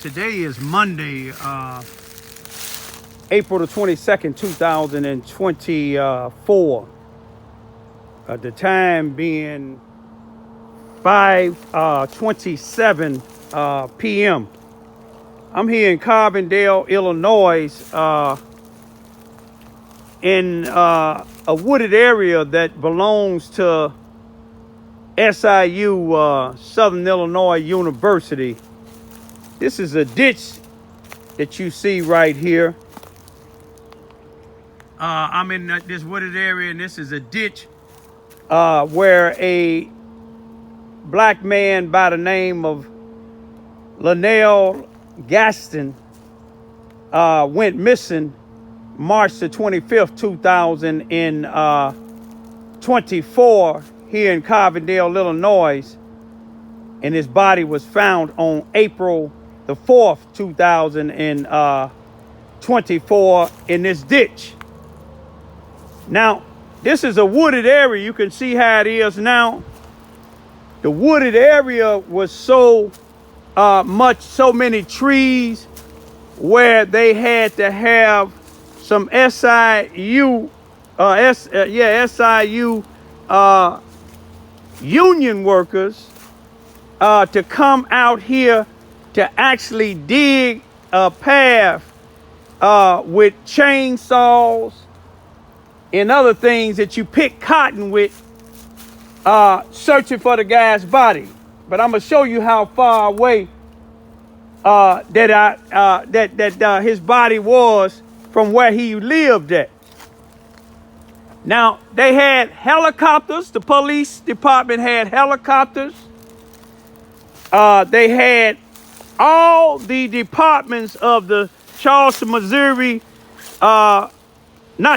Today is Monday, April the 22nd, 2024. The time being 5:27 p.m. I'm here in Carbondale, Illinois, in a wooded area that belongs to SIU, Southern Illinois University. This is a ditch that you see right here. I'm in this wooded area, and this is a ditch where a black man by the name of Linnell Gaston went missing March the 25th, 2024 here in Carbondale, Illinois, and his body was found on April the 4th, 2024 in this ditch. Now, this is a wooded area. You can see how it is now. The wooded area was so many trees where they had to have some SIU union workers to come out here to actually dig a path with chainsaws and other things that you pick cotton with, searching for the guy's body. But I'm gonna show you how far away his body was from where he lived at. Now, they had helicopters. The police department had helicopters. They had all the departments of the Charleston, Missouri, not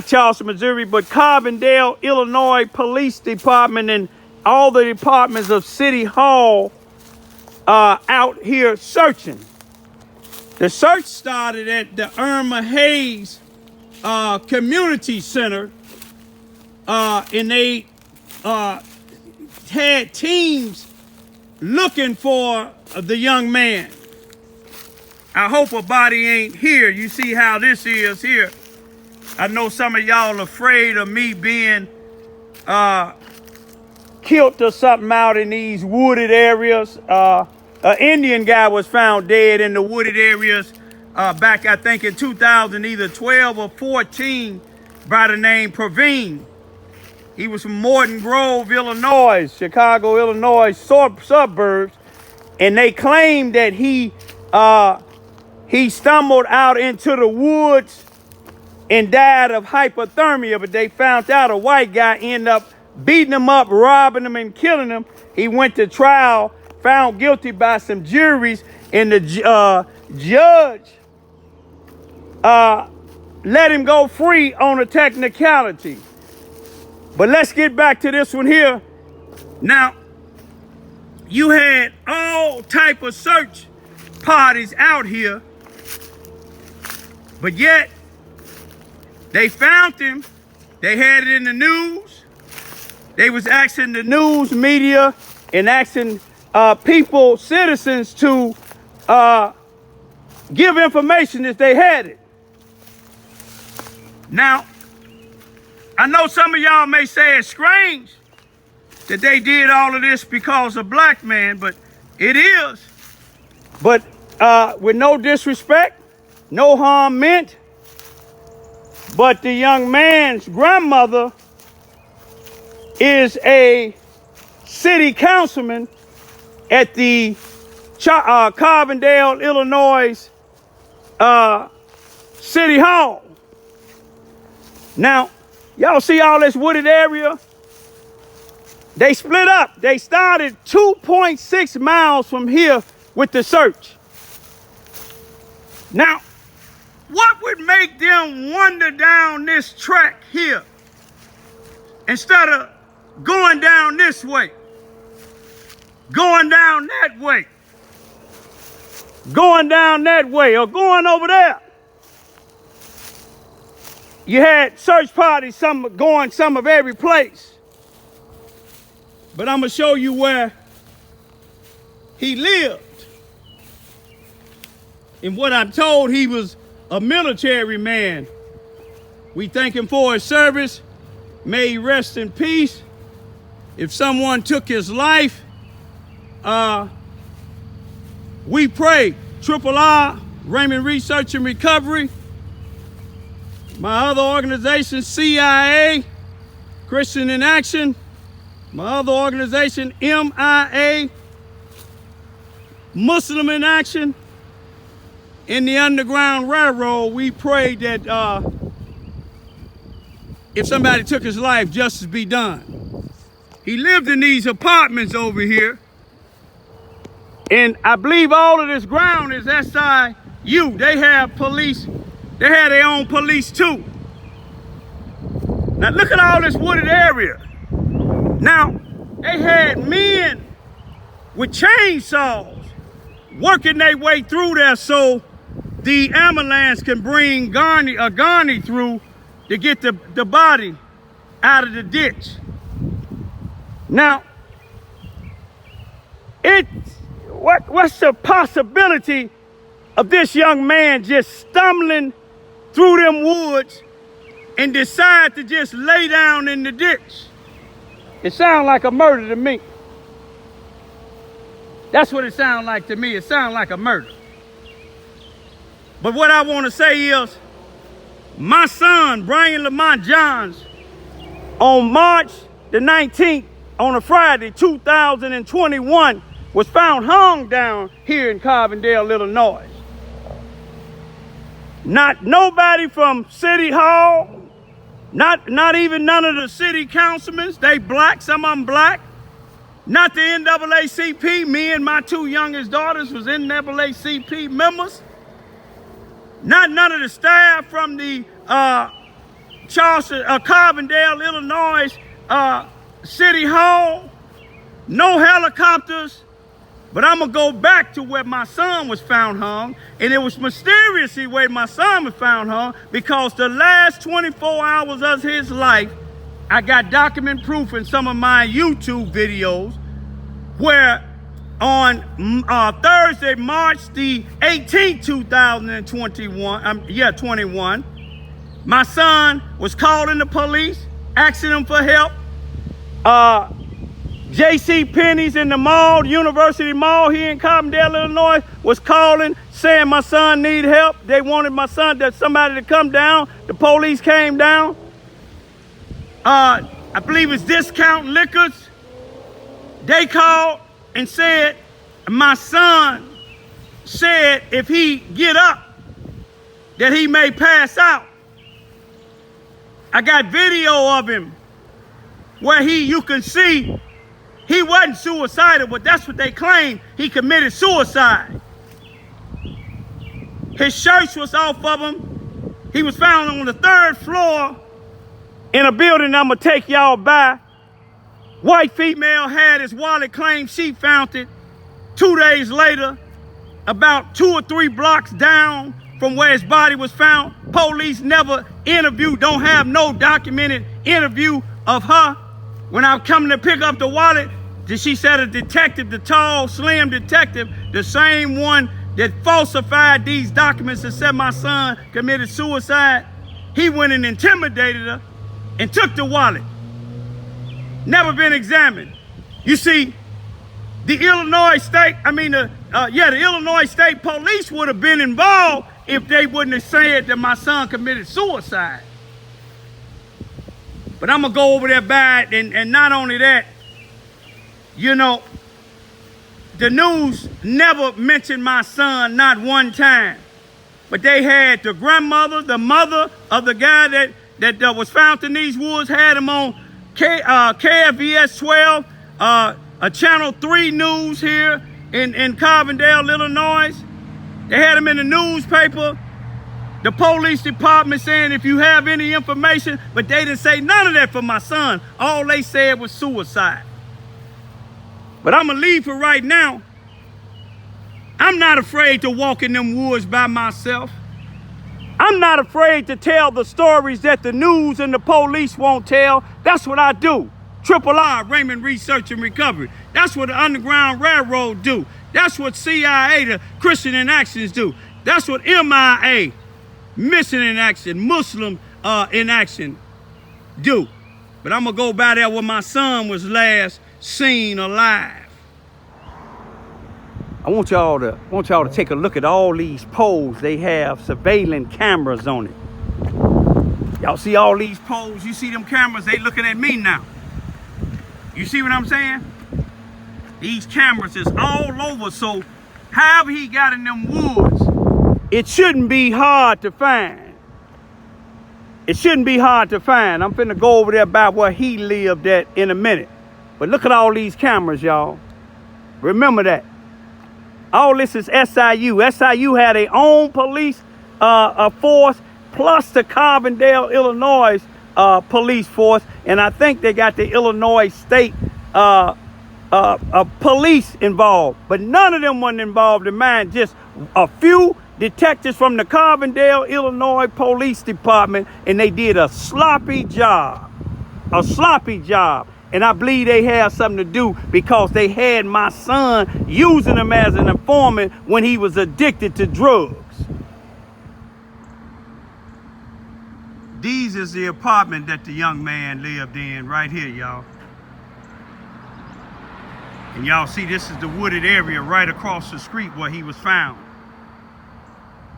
Charleston, Missouri, but Carbondale, Illinois Police Department, and all the departments of City Hall out here searching. The search started at the Irma Hayes Community Center, and they had teams looking for the young man. I hope a body ain't here. You see how this is here. I know some of y'all afraid of me being killed or something out in these wooded areas. An Indian guy was found dead in the wooded areas back, I think, in 2000, either 12 or 14, by the name Praveen. He was from Morton Grove, Illinois, Chicago, Illinois suburbs, and they claimed that he stumbled out into the woods and died of hypothermia, but they found out a white guy ended up beating him up, robbing him, and killing him. He went to trial, found guilty by some juries, and the judge let him go free on a technicality. But let's get back to this one here. Now, you had all type of search parties out here, but yet they found him. They had it in the news. They was asking the news media and asking people, citizens, to give information if they had it. Now, I know some of y'all may say it's strange that they did all of this because of black man, but it is. But with no disrespect, no harm meant. But the young man's grandmother is a city councilman at the Carbondale, Illinois City Hall. Now, y'all see all this wooded area? They split up. They started 2.6 miles from here with the search. Now, what would make them wander down this track here instead of going down this way, going down that way, going down that way, or going over there? You had search parties, some going some of every place. But I'm going to show you where he lived. And what I'm told, he was a military man. We thank him for his service. May he rest in peace. If someone took his life, we pray. R, Raymond Research and Recovery. My other organization, CIA, Christian in Action. My other organization, MIA, Muslim in Action. In the Underground Railroad, we pray that if somebody took his life, justice be done. He lived in these apartments over here. And I believe all of this ground is SIU. They have police. They have their own police too. Now look at all this wooded area. Now, they had men with chainsaws working their way through there so the ambulance can bring Garney through to get the body out of the ditch. Now, what's the possibility of this young man just stumbling through them woods and decide to just lay down in the ditch? It sounds like a murder to me. That's what it sounds like to me. It sounds like a murder. But what I want to say is, my son, Brian Lamont Johns, on March the 19th, on a Friday, 2021, was found hung down here in Carbondale, Illinois. Not nobody from City Hall, not even none of the city councilmen. They black, some of them black. Not the NAACP. Me and my two youngest daughters was NAACP members. Not none of the staff from the Carbondale, Illinois City Hall. No helicopters. But I'm going to go back to where my son was found hung. And it was mysteriously where my son was found hung because the last 24 hours of his life, I got document proof in some of my YouTube videos where on Thursday, March the 18th, 2021, my son was calling the police, asking them for help. J.C. Penney's in the mall, University Mall here in Carbondale, Illinois, was calling, saying my son need help. They wanted my son, somebody to come down. The police came down. I believe it's Discount Liquors. They called and said, my son said if he get up, that he may pass out. I got video of him where you can see he wasn't suicidal, but that's what they claim. He committed suicide. His shirts was off of him. He was found on the 3rd floor in a building I'm gonna take y'all by. White female had his wallet, claimed she found it 2 days later, about 2 or 3 blocks down from where his body was found. Police never interviewed, don't have no documented interview of her. When I was coming to pick up the wallet, she said a detective, the tall, slim detective, the same one that falsified these documents and said my son committed suicide, he went and intimidated her and took the wallet. Never been examined. You see, the Illinois State Police would have been involved if they wouldn't have said that my son committed suicide. But I'm gonna go over there bad, and not only that, you know, the news never mentioned my son, not one time. But they had the grandmother, the mother of the guy that was found in these woods, had him on KFVS 12, a Channel 3 news here in Carbondale, Illinois. They had him in the newspaper. The police department saying if you have any information, but they didn't say none of that for my son. All they said was suicide. But I'm gonna leave for right now. I'm not afraid to walk in them woods by myself. I'm not afraid to tell the stories that the news and the police won't tell. That's what I do. R, Raymond Research and Recovery. That's what the Underground Railroad do. That's what CIA, the Christian in Actions, do. That's what MIA, Mission in Action, Muslim in Action, do. But I'm gonna go by there where my son was last seen alive. I want y'all to take a look at all these poles. They have surveillance cameras on it. Y'all see all these poles? You see them cameras? They looking at me now. You see what I'm saying? These cameras is all over. So however he got in them woods, it shouldn't be hard to find. It shouldn't be hard to find. I'm finna go over there by where he lived at in a minute. But look at all these cameras, y'all. Remember that. All this is SIU. SIU had their own police force, plus the Carbondale, Illinois police force. And I think they got the Illinois State police involved. But none of them wasn't involved in mine. Just a few detectives from the Carbondale, Illinois Police Department, and they did a sloppy job. A sloppy job. And I believe they had something to do because they had my son using him as an informant when he was addicted to drugs. These is the apartment that the young man lived in right here, y'all. And y'all see this is the wooded area right across the street where he was found.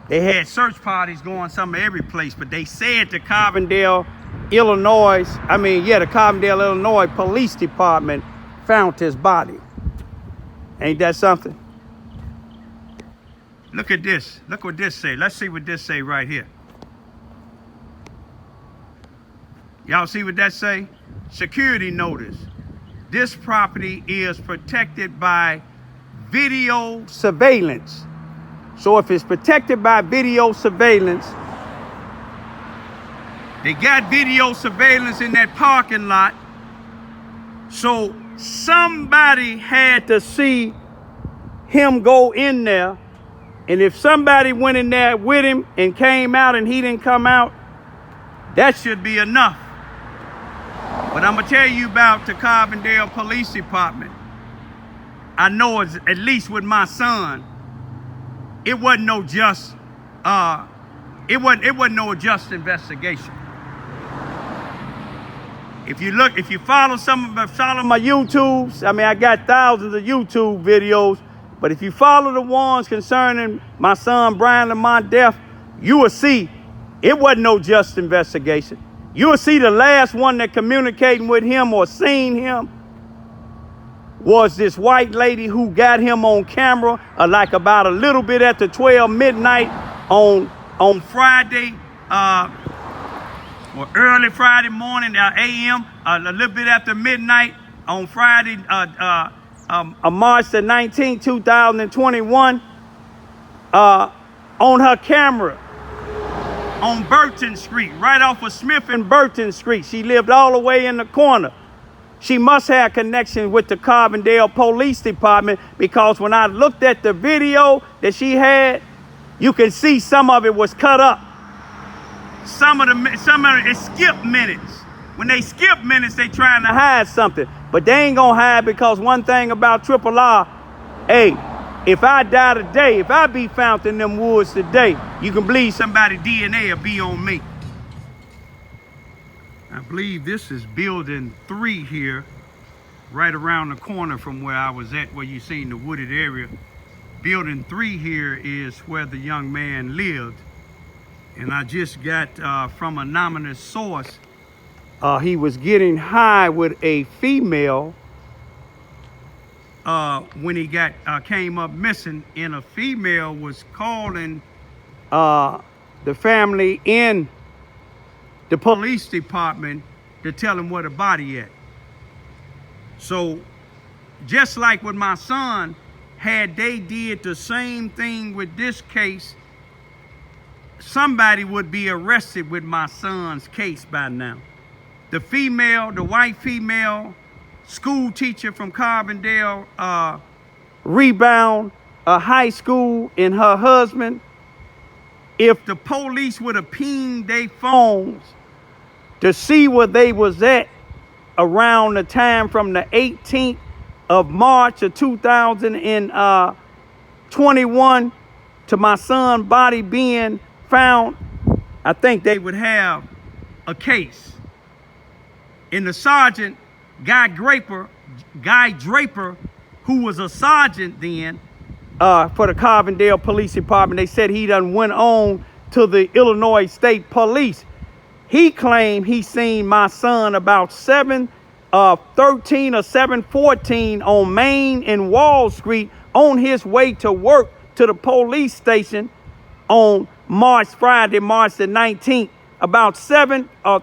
They had search parties going some of every place, but they said the Carbondale, Illinois, the Carbondale, Illinois Police Department found his body. Ain't that something? Look at this. Look what this say. Let's see what this say right here. Y'all see what that say? Security notice. This property is protected by video surveillance. So if it's protected by video surveillance, they got video surveillance in that parking lot. So somebody had to see him go in there. And if somebody went in there with him and came out and he didn't come out, that should be enough. But I'm going to tell you about the Carbondale Police Department. I know it's, at least with my son, it wasn't no just just investigation. If you follow my YouTubes, I got thousands of YouTube videos, but if you follow the ones concerning my son Brian Lamont death, you will see it wasn't no just investigation. You will see the last one that communicating with him or seen him was this white lady who got him on camera like about a little bit after 12 midnight on Friday, or early Friday morning, a.m., a little bit after midnight on Friday, March the 19th, 2021, on her camera on Burton Street, right off of Smith and Burton Street. She lived all the way in the corner. She must have connection with the Carbondale Police Department because when I looked at the video that she had, you can see some of it was cut up. Some of it skipped minutes. When they skip minutes, they trying to hide something. But they ain't gonna hide because one thing about Triple R, hey, if I die today, if I be found in them woods today, you can believe somebody's DNA will be on me. I believe this is building 3 here, right around the corner from where I was at, where you seen the wooded area. Building 3 here is where the young man lived. And I just got from an anonymous source, he was getting high with a female when he came up missing, and a female was calling the family in the police department to tell him where the body at. So just like with my son, had they did the same thing with this case, somebody would be arrested with my son's case by now. The white female school teacher from Carbondale, rebound a high school, and her husband, if the police would have pinged their phones to see where they was at around the time from the 18th of March of 2021 to my son's body being found, I think they would have a case. And the sergeant, Guy Draper, who was a sergeant then for the Carbondale Police Department, they said he done went on to the Illinois State Police. He claimed he seen my son about 7:13 or 7:14 on Main and Wall Street on his way to work to the police station on Friday, March the 19th, about 7:13 or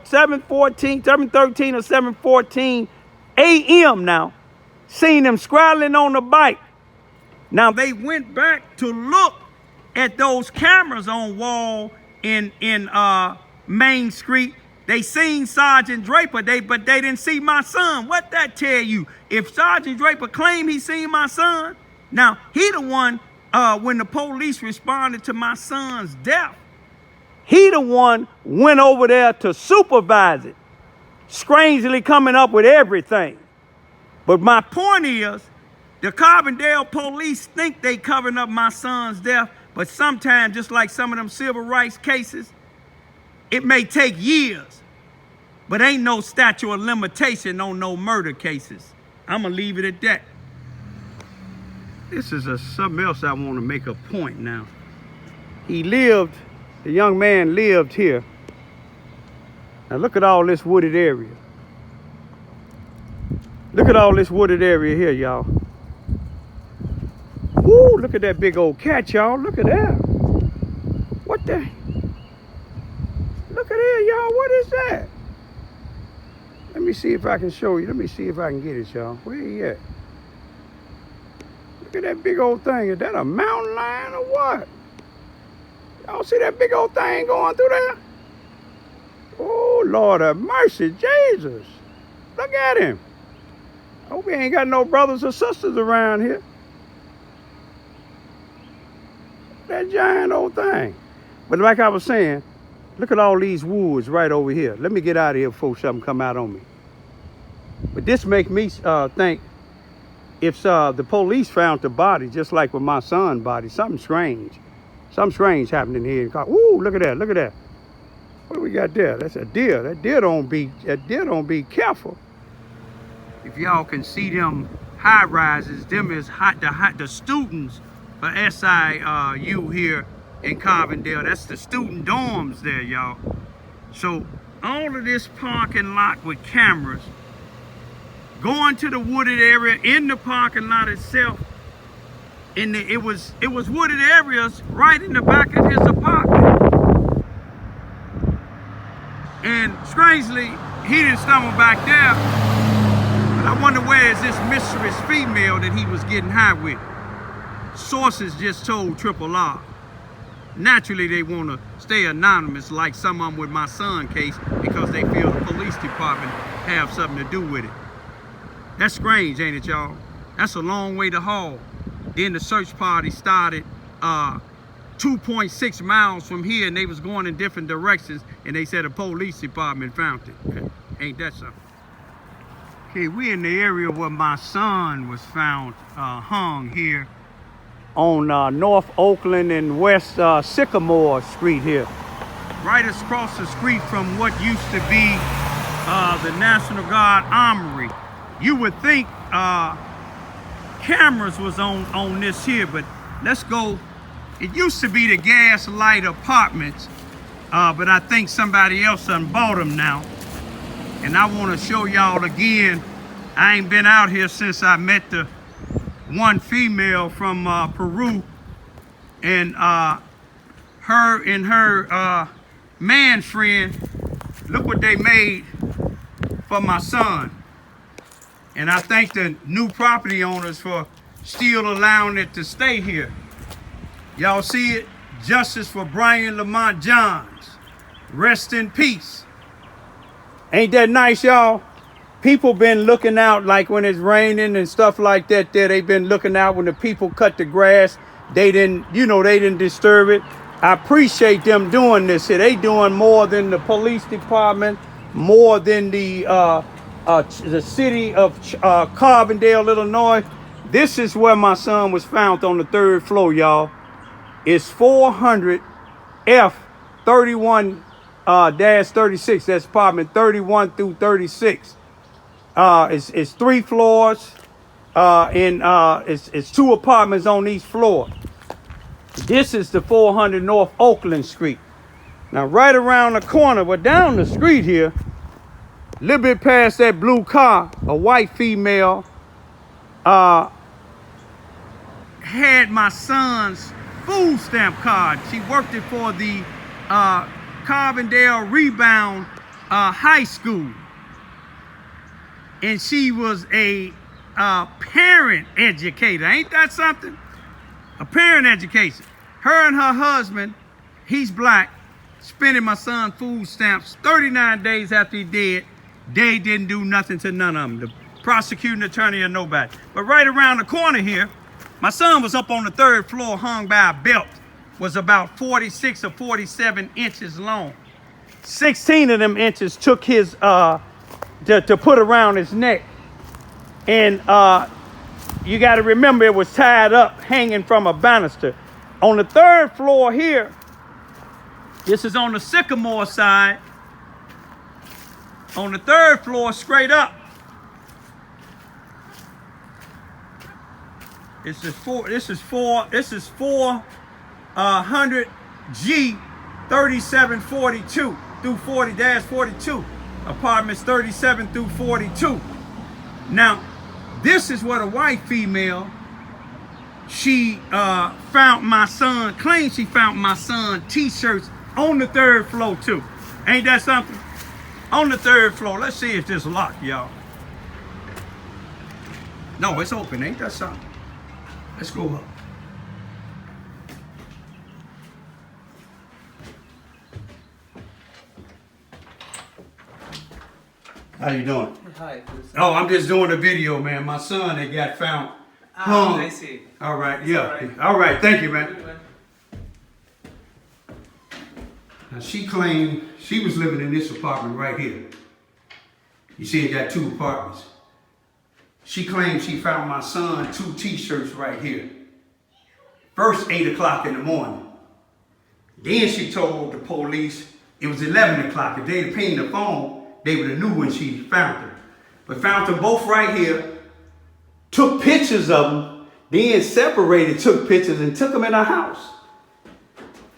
7:14 a.m. now. Seen him straddling on the bike. Now they went back to look at those cameras on Wall in Main Street. They seen Sergeant Draper, but they didn't see my son. What that tell you? If Sergeant Draper claimed he seen my son, now he the one, when the police responded to my son's death, he the one went over there to supervise it, strangely coming up with everything. But my point is, the Carbondale police think they covering up my son's death, but sometimes, just like some of them civil rights cases, it may take years, but ain't no statute of limitation on no murder cases. I'm gonna leave it at that. This is something else I want to make a point now. The young man lived here. Now look at all this wooded area. Look at all this wooded area here, y'all. Woo, look at that big old cat, y'all. Look at that. What the? Look at here, y'all. What is that? Let me see if I can show you. Let me see if I can get it, y'all. Where he at? Look at that big old thing. Is that a mountain lion or what? Y'all see that big old thing going through there? Oh, Lord have mercy, Jesus. Look at him. I hope he ain't got no brothers or sisters around here. That giant old thing. But like I was saying, look at all these woods right over here. Let me get out of here before something come out on me. But this make me think, if the police found the body, just like with my son's body, something strange happening here. Ooh, look at that, look at that. What do we got there? That's a deer. That deer don't be careful. If y'all can see them high rises, them is the students for SIU here in Carbondale. That's the student dorms there, y'all. So all of this parking lot with cameras, going to the wooded area in the parking lot itself. It was wooded areas right in the back of his apartment. And strangely, he didn't stumble back there. But I wonder where is this mysterious female that he was getting high with. Sources just told Triple R. Naturally, they want to stay anonymous, like some of them with my son case, because they feel the police department have something to do with it. That's strange, ain't it, y'all? That's a long way to haul. Then the search party started 2.6 miles from here, and they was going in different directions, and they said the police department found it. Ain't that something? Okay, we're in the area where my son was found hung here on North Oakland and West Sycamore Street here. Right across the street from what used to be the National Guard Armory. You would think cameras was on this here, but let's go. It used to be the Gaslight Apartments, but I think somebody else done bought them now. And I want to show y'all again. I ain't been out here since I met the one female from Peru, and her and her man friend. Look what they made for my son. And I thank the new property owners for still allowing it to stay here. Y'all see it? Justice for Brian Lamont Johns. Rest in peace. Ain't that nice, y'all? People been looking out, like when it's raining and stuff like that there. They've been looking out when the people cut the grass. They didn't disturb it. I appreciate them doing this here. They doing more than the police department, more than the city of Carbondale, Illinois. This is where my son was found, on the 3rd floor, y'all. It's 400 F 31 -36. That's apartment 31 through 36. It's 3 floors, and it's 2 apartments on each floor. This is the 400 North Oakland Street. Now, right around the corner, but down the street here, a little bit past that blue car, a white female had my son's food stamp card. She worked it for the Carbondale Rebound High School. And she was a parent educator. Ain't that something? A parent education. Her and her husband, he's black, spending my son's food stamps 39 days after he dead. They didn't do nothing to none of them. The prosecuting attorney or nobody. But right around the corner here, my son was up on the 3rd floor, hung by a belt. Was about 46 or 47 inches long. 16 of them inches took his, to put around his neck. And you got to remember it was tied up, hanging from a banister. On the 3rd floor here, this is on the Sycamore side. On the 3rd floor, straight up. This is 400 G 3742 through 40-42. Apartments 37 through 42. Now, this is what a white female, she found my son, claims she found my son t-shirts on the 3rd floor too. Ain't that something? On the 3rd floor. Let's see if this locked, y'all. No, it's open. Ain't that something? Let's go up. How you doing? Hi. Oh, I'm just doing a video, man. My son, they got found hung. I see. All right, yeah. All right, thank you, man. Now, she claimed she was living in this apartment right here. You see, it got 2 apartments. She claimed she found my son 2 t-shirts right here. First, 8 o'clock in the morning. Then she told the police it was 11 o'clock. If they'd have pinged the phone, they would have knew when she found her. But found them both right here, took pictures of them, then separated, took pictures and took them in her house.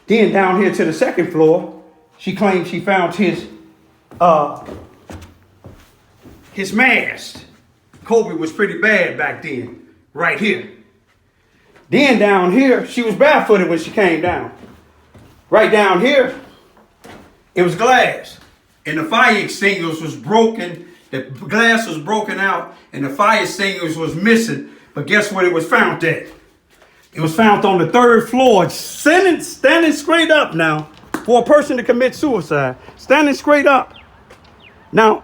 Then down here to the 2nd floor, she claimed she found his mask. COVID was pretty bad back then, right here. Then down here, she was barefooted when she came down. Right down here, it was glass. And the fire extinguisher was broken. The glass was broken out and the fire extinguisher was missing. But guess what it was found at? It was found on the 3rd floor, standing straight up now for a person to commit suicide. Standing straight up. Now,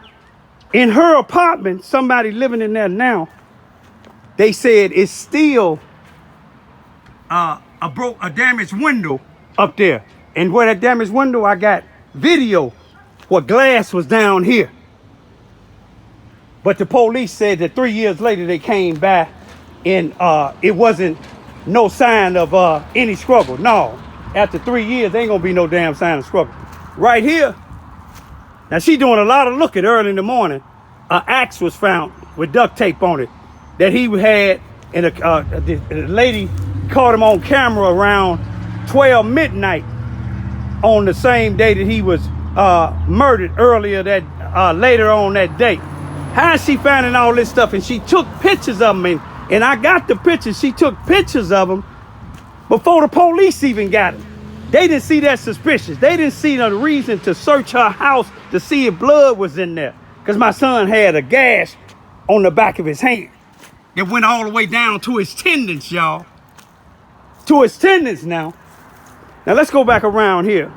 in her apartment, somebody living in there now, they said it's still a damaged window up there. And where that damaged window, I got video where glass was down here. But the police said that 3 years later they came back and it wasn't no sign of any struggle. No, after 3 years, there ain't gonna be no damn sign of struggle. Right here, now she doing a lot of looking early in the morning. An axe was found with duct tape on it that he had, and the lady caught him on camera around 12 midnight on the same day that he was murdered earlier later on that day. How is she finding all this stuff? And she took pictures of them, and I got the pictures. She took pictures of them before the police even got them. They didn't see that suspicious. They didn't see no reason to search her house to see if blood was in there. Because my son had a gash on the back of his hand. It went all the way down to his tendons, y'all. To his tendons now. Now let's go back around here.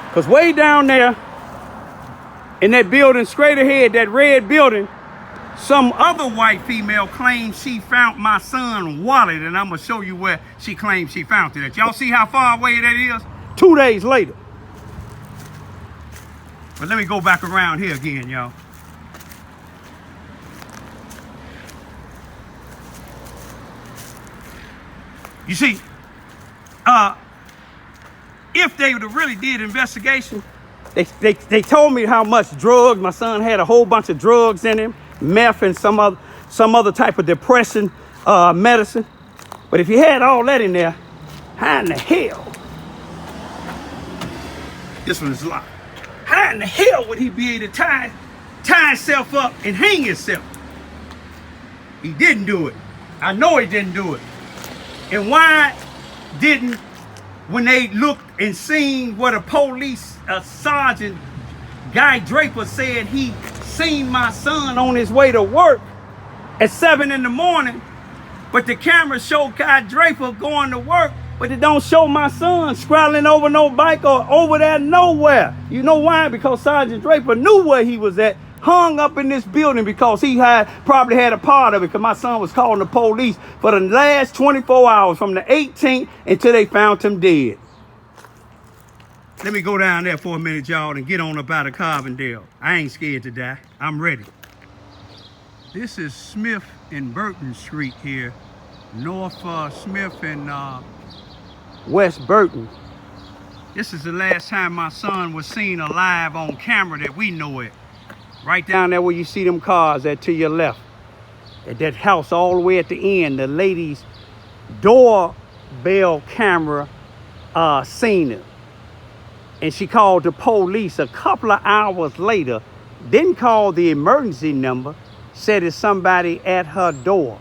Because way down there, in that building straight ahead, that red building, some other white female claims she found my son's wallet, and I'm going to show you where she claims she found it at. Y'all see how far away that is? 2 days later. But let me go back around here again, y'all. You see, if they would have really did investigation, they told me how much drugs my son had. A whole bunch of drugs in him, meth and some other type of depression medicine. But if he had all that in there, how in the hell? This one is locked. How in the hell would he be able to tie himself up and hang himself? He didn't do it. I know he didn't do it. And why didn't, when they looked and seen what a police sergeant, Guy Draper, said he seen my son on his way to work at 7 in the morning, but the camera showed Guy Draper going to work, but it don't show my son scrolling over no bike or over there nowhere. You know why? Because Sergeant Draper knew where he was at, hung up in this building, because he probably had a part of it, because my son was calling the police for the last 24 hours from the 18th until they found him dead. Let me go down there for a minute, y'all, and get on up out of Carbondale. I ain't scared to die. I'm ready. This is Smith and Burton Street here, North Smith and West Burton. This is the last time my son was seen alive on camera that we know it. Right down there where you see them cars at to your left. At that house all the way at the end, the lady's doorbell camera seen it. And she called the police a couple of hours later, didn't call the emergency number, said it's somebody at her door.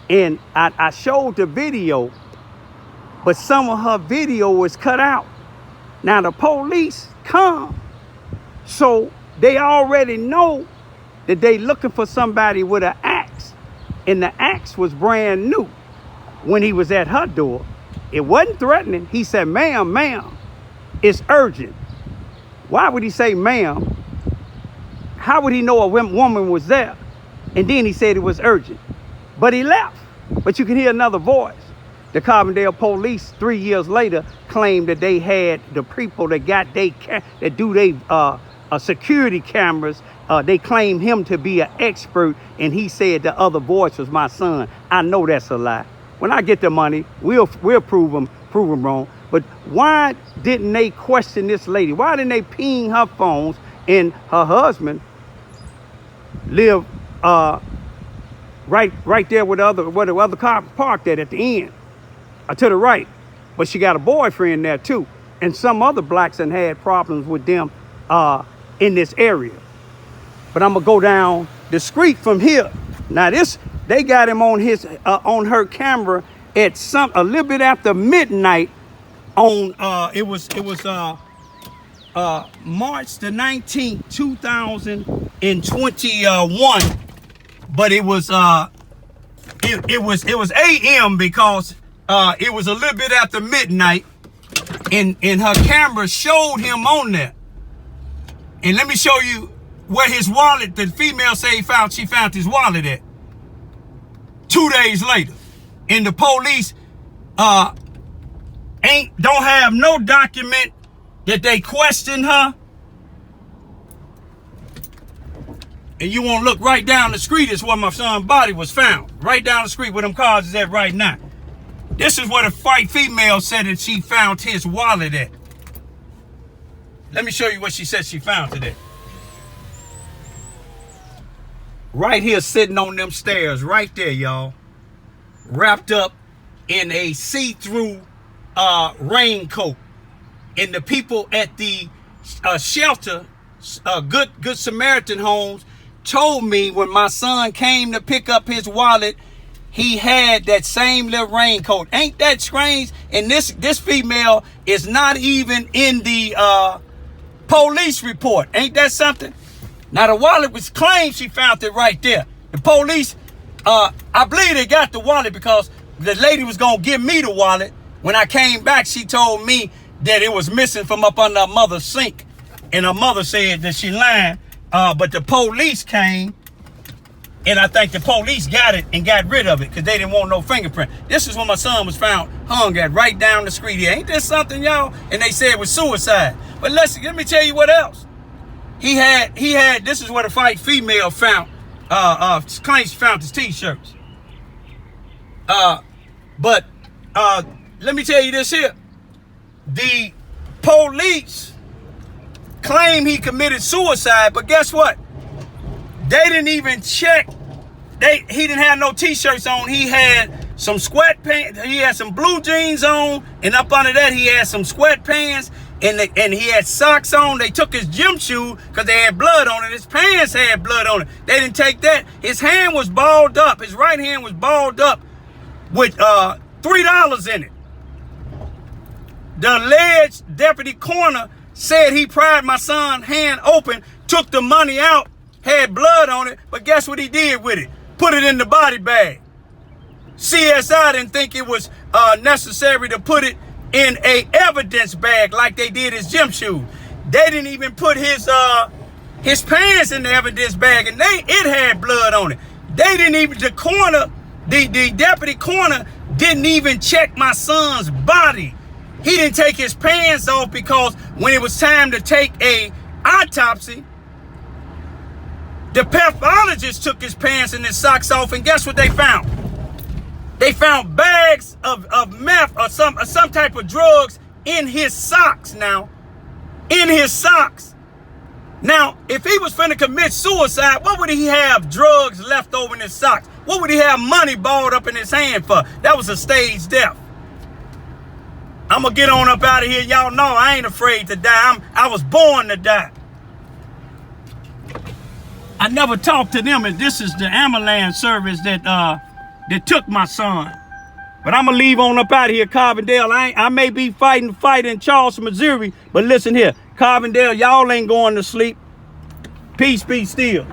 And I showed the video, but some of her video was cut out. Now the police come, so they already know that they looking for somebody with an axe. And the axe was brand new when he was at her door. It wasn't threatening. He said, ma'am, it's urgent. Why would he say ma'am? How would he know a woman was there? And then he said it was urgent. But he left. But you can hear another voice. The Carbondale police 3 years later claimed that they had the people that do security cameras. They claimed him to be an expert, and he said the other voice was my son. I know that's a lie. When I get the money, we'll prove them wrong. But why didn't they question this lady? Why didn't they ping her phones? And her husband lived right there where the other car parked at the end, to the right. But she got a boyfriend there too, and some other blacks had problems with them in this area. But I'm gonna go down the street from here. Now they got him on her camera at a little bit after midnight on it was March the 19th, 2021. But it was AM because it was a little bit after midnight, and her camera showed him on there. And let me show you where his wallet, the female say she found his wallet at 2 days later. And the police don't have no document that they questioned her. And you won't look right down the street is where my son's body was found. Right down the street where them cars is at right now. This is where the white female said that she found his wallet at. Let me show you what she said she found it at. Right here sitting on them stairs, right there, y'all. Wrapped up in a see-through raincoat. And the people at the shelter, Good Samaritan homes, told me when my son came to pick up his wallet, he had that same little raincoat. Ain't that strange? And this female is not even in the police report. Ain't that something? Now the wallet was claimed she found it right there. The police, I believe they got the wallet because the lady was gonna give me the wallet. When I came back, she told me that it was missing from up under her mother's sink. And her mother said that she lying, but the police came, and I think the police got it and got rid of it because they didn't want no fingerprint. This is when my son was found hung at right down the street here. Ain't this something, y'all? And they said it was suicide. But let me tell you what else. He had, this is where the white female found, claims she found his t-shirts. But let me tell you this here. The police claim he committed suicide, but guess what? They didn't even check. He didn't have no t-shirts on. He had some sweatpants. He had some blue jeans on, and up under that he had some sweatpants, and he had socks on. They took his gym shoe because they had blood on it. His pants had blood on it. They didn't take that. His hand was balled up. His right hand was balled up with $3 in it. The alleged deputy coroner said he pried my son's hand open, took the money out, had blood on it, but guess what he did with it? Put it in the body bag. CSI didn't think it was necessary to put it in a evidence bag like they did his gym shoes. They didn't even put his pants in the evidence bag, and it had blood on it. They didn't even, the deputy coroner didn't even check my son's body. He didn't take his pants off because when it was time to take a autopsy, the pathologist took his pants and his socks off, and guess what they found? They found bags of meth or some type of drugs in his socks now. In his socks. Now, if he was finna commit suicide, what would he have drugs left over in his socks? What would he have money balled up in his hand for? That was a staged death. I'm gonna get on up out of here. Y'all know I ain't afraid to die. I was born to die. I never talked to them, and this is the ambulance service that took my son. But I'm gonna leave on up out of here, Carbondale. I may be fighting the fight in Charleston, Missouri, but listen here, Carbondale, y'all ain't going to sleep. Peace be still.